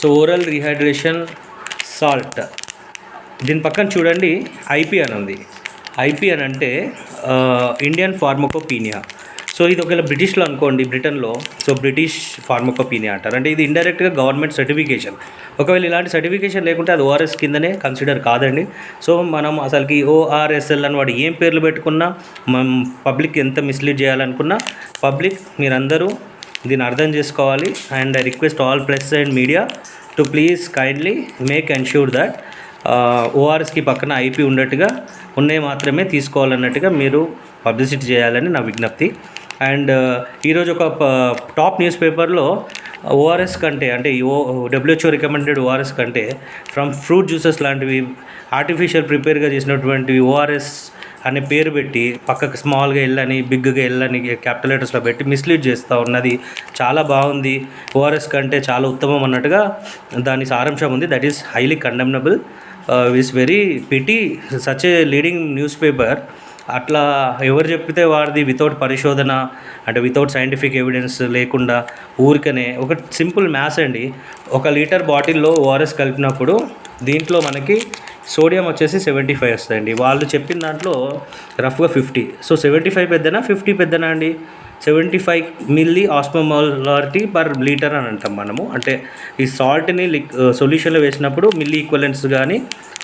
So oral rehydration salt, దీని పక్కన చూడండి ఐపీ అని ఉంది. ఐపీ అని అంటే ఇండియన్ ఫార్మకోపీనియా. సో ఇది ఒకవేళ బ్రిటిష్లో అనుకోండి, బ్రిటన్లో, సో బ్రిటిష్ ఫార్మకోపీనియా అంటారు. అంటే ఇది ఇండైరెక్ట్గా గవర్నమెంట్ సర్టిఫికేషన్. ఒకవేళ ఇలాంటి సర్టిఫికేషన్ లేకుంటే అది ఓఆర్ఎస్ కిందనే కన్సిడర్ కాదండి. సో మనం అసలుకి ఓఆర్ఎస్ఎల్ అని వాడు ఏం పేర్లు పెట్టుకున్నా, మనం పబ్లిక్ ఎంత మిస్లీడ్ చేయాలనుకున్నా, పబ్లిక్ మీరందరూ దీన్ని అర్థం చేసుకోవాలి. And I request all press and media to please kindly make ensure that ఓఆర్ఎస్కి పక్కన ఐపీ ఉన్నట్టుగా ఉన్నాయి మాత్రమే తీసుకోవాలన్నట్టుగా మీరు పబ్లిసిటీ చేయాలని నా విజ్ఞప్తి. అండ్ ఈరోజు ఒక టాప్ న్యూస్ పేపర్లో ఓఆర్ఎస్ కంటే, అంటే డబ్ల్యూహెచ్ఓ రికమెండెడ్ ఓఆర్ఎస్ కంటే ఫ్రమ్ ఫ్రూట్ జ్యూసెస్ లాంటివి ఆర్టిఫిషియల్ ప్రిపేర్గా చేసినటువంటివి ఓఆర్ఎస్ అనే పేరు పెట్టి పక్కకు స్మాల్గా ఎల్లని, బిగ్గా ఎల్లని క్యాపిటల్ లెటర్స్లో పెట్టి మిస్లీడ్ చేస్తూ ఉన్నది. చాలా బాగుంది, ఓఆర్ఎస్ కంటే చాలా ఉత్తమం అన్నట్టుగా దాని సారాంశం ఉంది. That is highly condemnable. It's very pity such a leading newspaper అట్లా ఎవరు చెప్పితే వాడిది వితౌట్ పరిశోధన, అంటే వితౌట్ సైంటిఫిక్ ఎవిడెన్స్ లేకుండా ఊరికనే ఒక సింపుల్ మ్యాథ్స్ అండి. 1 లీటర్ బాటిల్లో ఓఆర్ఎస్ కలిపినప్పుడు దీంట్లో మనకి సోడియం వచ్చేసి 75 వస్తాయండి. వాళ్ళు చెప్పిన దాంట్లో రఫ్గా 50. సో 75 పెద్దనా 50 పెద్దనా అండి? 75 మిల్లీ ఆస్మోమోలారిటీ పర్ లీటర్ అని అంటాం మనము. అంటే ఈ సాల్ట్ని సొల్యూషన్లో వేసినప్పుడు మిల్లీ ఈక్వలెంట్స్ కానీ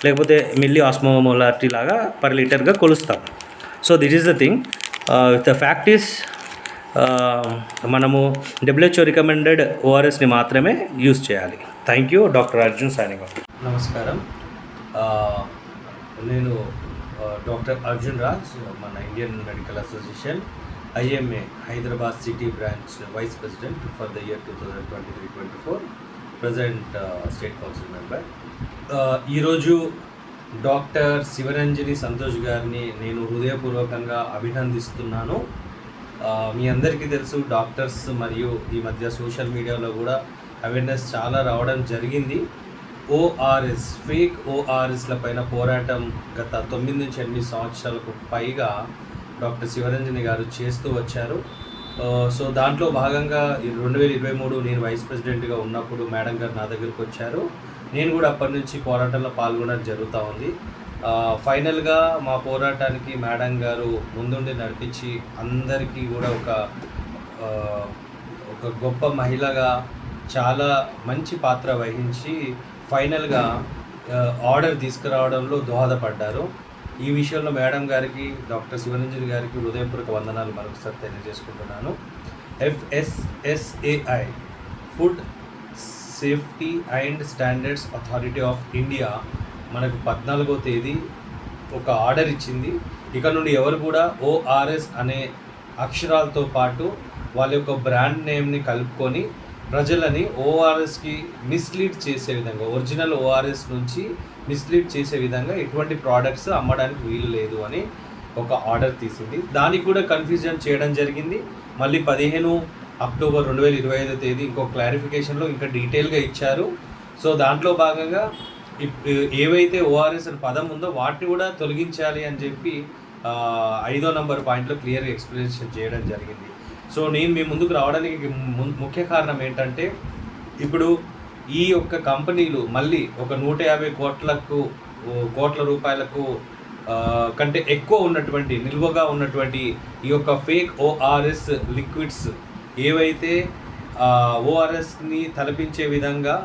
లేకపోతే మిల్లీ ఆస్మోమోలారిటీ లాగా పర్ లీటర్గా కొలుస్తాం. So this is the thing. The fact is మనము డబ్ల్యూహెచ్ఓ రికమెండెడ్ ఓఆర్ఎస్ని మాత్రమే యూజ్ చేయాలి. Thank you. Doctor Arjun signing off. నమస్కారం. నేను డాక్టర్ అర్జున్ రాజ్, మన Indian Medical Association IMA Hyderabad city branch vice president for the year 2023-24, present state council member. ఈరోజు doctor Sivaranjani Santosh గారిని నేను హృదయపూర్వకంగా అభినందిస్తున్నాను. మీ అందరికీ తెలుసు, డాక్టర్స్ మరియు ఈ మధ్య సోషల్ మీడియాలో కూడా అవేర్నెస్ చాలా రావడం జరిగింది. ఓఆర్ఎస్, ఫేక్ ఓఆర్ఎస్ల పైన పోరాటం గత 9-8 సంవత్సరాలకు పైగా డాక్టర్ శివరంజని గారు చేస్తూ వచ్చారు. సో దాంట్లో భాగంగా 2023 నేను వైస్ ప్రెసిడెంట్గా ఉన్నప్పుడు మేడం గారు నా దగ్గరికి వచ్చారు. నేను కూడా అప్పటి నుంచి పోరాటంలో పాల్గొనడం జరుగుతూ ఉంది. ఫైనల్గా మా పోరాటానికి మేడం గారు ముందుండి నడిపించి అందరికీ కూడా ఒక గొప్ప మహిళగా చాలా మంచి పాత్ర వహించి ఫైనల్గా ఆర్డర్ తీసుకురావడంలో దోహదపడ్డారు. ఈ విషయంలో మేడం గారికి, డాక్టర్ శివరంజని గారికి హృదయపూర్వక వందనాలు మరొకసారి తెలియజేసుకుంటున్నాను. FSSAI, food safety and standards authority of India, మనకు 14వ తేదీ ఒక ఆర్డర్ ఇచ్చింది. ఇక నుండి ఎవరు కూడా ఓఆర్ఎస్ అనే అక్షరాలతో పాటు వాళ్ళ యొక్క బ్రాండ్ నేమ్ని కలుపుకొని ప్రజలని ఓఆర్ఎస్కి మిస్లీడ్ చేసే విధంగా, ఒరిజినల్ ఓఆర్ఎస్ నుంచి మిస్లీడ్ చేసే విధంగా ఎటువంటి ప్రోడక్ట్స్ అమ్మడానికి వీలు లేదు అని ఒక ఆర్డర్ తీసింది. దానికి కూడా కన్ఫ్యూజన్ చేయడం జరిగింది. మళ్ళీ 15 అక్టోబర్ 2025 తేదీ ఇంకో క్లారిఫికేషన్లో ఇంకా డీటెయిల్గా ఇచ్చారు. సో దాంట్లో భాగంగా ఏవైతే ఓఆర్ఎస్ అనే పదం ఉందో వాటిని కూడా తొలగించాలి అని చెప్పి 5వ నంబర్ పాయింట్లో క్లియర్గా ఎక్స్ప్లెనేషన్ చేయడం జరిగింది. సో నేను మీ ముందుకు రావడానికి ముఖ్య కారణం ఏంటంటే, ఇప్పుడు ఈ యొక్క కంపెనీలు మళ్ళీ ఒక 150 కోట్ల రూపాయలకు కంటే ఎక్కువ ఉన్నటువంటి, నిల్వగా ఉన్నటువంటి ఈ యొక్క ఫేక్ ఓఆర్ఎస్ లిక్విడ్స్ ఏవైతే ఓఆర్ఎస్ని తలపించే విధంగా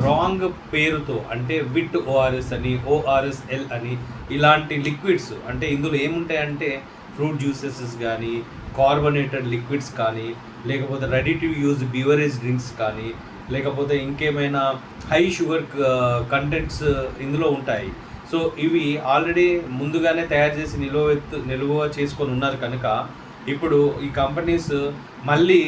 రాంగ్ పేరుతో, అంటే విట్ ఓఆర్ఎస్ అని, ORSL అని, ఇలాంటి లిక్విడ్స్, అంటే ఇందులో ఏముంటాయంటే ఫ్రూట్ జ్యూసెస్ కానీ, కార్బోనేటెడ్ లిక్విడ్స్ కానీ, లేకపోతే ready to use beverage drinks కానీ, లేకపోతే ఇంకేమైనా హై షుగర్ కంటెంట్స్ ఇందులో ఉంటాయి. సో ఇవి ఆల్రెడీ ముందుగానే తయారు చేసి నిలువ చేసుకొని ఉన్నారు కనుక ఇప్పుడు ఈ కంపెనీస్ మళ్ళీ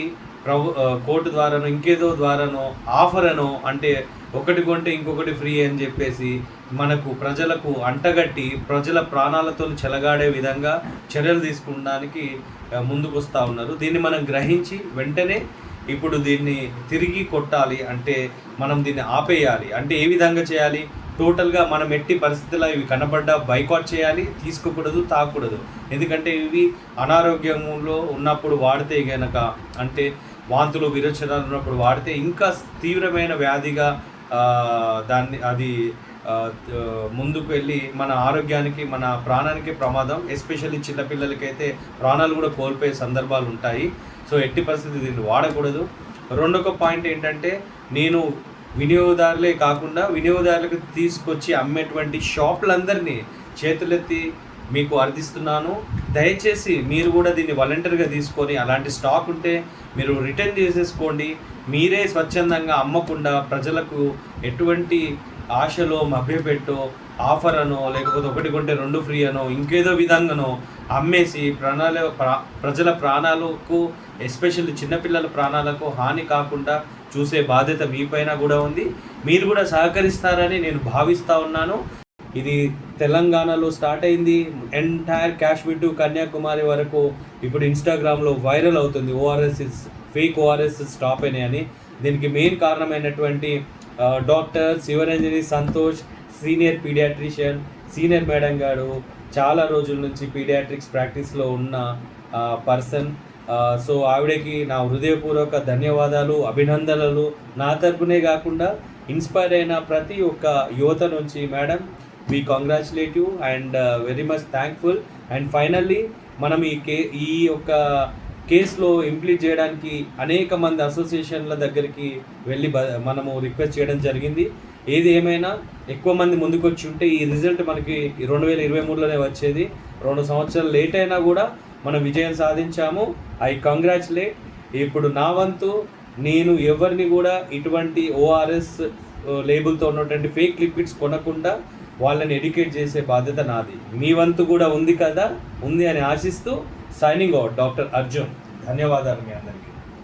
కోర్టు ద్వారానో ఇంకేదో ద్వారానో ఆఫర్ అనో, అంటే ఒకటి కొంటే ఇంకొకటి ఫ్రీ అని చెప్పేసి మనకు ప్రజలకు అంటగట్టి ప్రజల ప్రాణాలతో చెలగాడే విధంగా చర్యలు తీసుకోవడానికి ముందుకు వస్తూ ఉన్నారు. దీన్ని మనం గ్రహించి వెంటనే ఇప్పుడు దీన్ని తిరిగి కొట్టాలి, అంటే మనం దీన్ని ఆపేయాలి. అంటే ఏ విధంగా చేయాలి? టోటల్గా మనం ఎట్టి పరిస్థితుల్లో ఇవి కనబడ్డా బైకాట్ చేయాలి, తీసుకోకూడదు, తాగకూడదు. ఎందుకంటే ఇవి అనారోగ్యంలో ఉన్నప్పుడు వాడితే గనక, అంటే వాంతులు విరోచనాలు ఉన్నప్పుడు వాడితే ఇంకా తీవ్రమైన వ్యాధిగా అది ముందుకు వెళ్ళి మన ఆరోగ్యానికి మన ప్రాణానికి ప్రమాదం. ఎస్పెషల్లీ చిన్నపిల్లలకైతే ప్రాణాలు కూడా కోల్పోయే సందర్భాలు ఉంటాయి. సో ఎట్టి పరిస్థితి దీన్ని వాడకూడదు. రెండొక పాయింట్ ఏంటంటే, నేను వినియోగదారులే కాకుండా వినియోగదారులకు తీసుకొచ్చి అమ్మేటువంటి షాపులందరినీ చేతులెత్తి మీకు అర్థిస్తున్నాను. దయచేసి మీరు కూడా దీన్ని వాలంటీర్గా తీసుకొని అలాంటి స్టాక్ ఉంటే మీరు రిటర్న్ చేసేసుకోండి. మీరే స్వచ్ఛందంగా అమ్మకుండా ప్రజలకు ఎటువంటి ఆశలో మభ్యపెట్టో ఆఫర్ అనో లేకపోతే ఒకటి కొంటే 2 ఫ్రీ అనో ఇంకేదో విధంగానో అమ్మేసి ప్రజల ప్రాణాలకు ఎస్పెషల్లీ చిన్నపిల్లల ప్రాణాలకు హాని కాకుండా చూసే బాధ్యత మీపైన కూడా ఉంది. మీరు కూడా సహకరిస్తారని నేను భావిస్తూ ఉన్నాను. ఇది తెలంగాణలో స్టార్ట్ అయింది. ఎంటైర్ కాశ్మీర్ టు కన్యాకుమారి వరకు ఇప్పుడు ఇన్స్టాగ్రామ్లో వైరల్ అవుతుంది. ఫేక్ ఓఆర్ఎస్ స్టాప్ అని. దీనికి మెయిన్ కారణమైనటువంటి doctor Sivaranjani Santosh, senior paediatrician, senior madam గారు, చాలా రోజుల నుంచి పీడియాట్రిక్స్ ప్రాక్టీస్లో ఉన్న పర్సన్. సో ఆవిడకి నా హృదయపూర్వక ధన్యవాదాలు, అభినందనలు. నా తరపునే కాకుండా ఇన్స్పైర్ అయిన ప్రతి ఒక్క యువత నుంచి madam, we congratulate you and very much thankful. And finally మనం ఈ యొక్క కేసులో ఇంప్లీట్ చేయడానికి అనేక మంది అసోసియేషన్ల దగ్గరికి వెళ్ళి మనము రిక్వెస్ట్ చేయడం జరిగింది. ఏది ఏమైనా ఎక్కువ మంది ముందుకు వచ్చి ఉంటే ఈ రిజల్ట్ మనకి 2023లోనే వచ్చేది. 2 సంవత్సరాలు లేట్ అయినా కూడా మనం విజయం సాధించాము. I congratulate. ఇప్పుడు నా వంతు, నేను ఎవరిని కూడా ఇటువంటి ఓఆర్ఎస్ లేబుల్తో ఉన్నటువంటి ఫేక్ లిక్విడ్స్ కొనకుండా వాళ్ళని ఎడ్యుకేట్ చేసే బాధ్యత నాది. మీ వంతు కూడా ఉంది కదా, ఉంది అని ఆశిస్తూ సైనింగ్ అవుట్. డాక్టర్ అర్జున్. ధన్యవాదాలు మీ అందరికీ.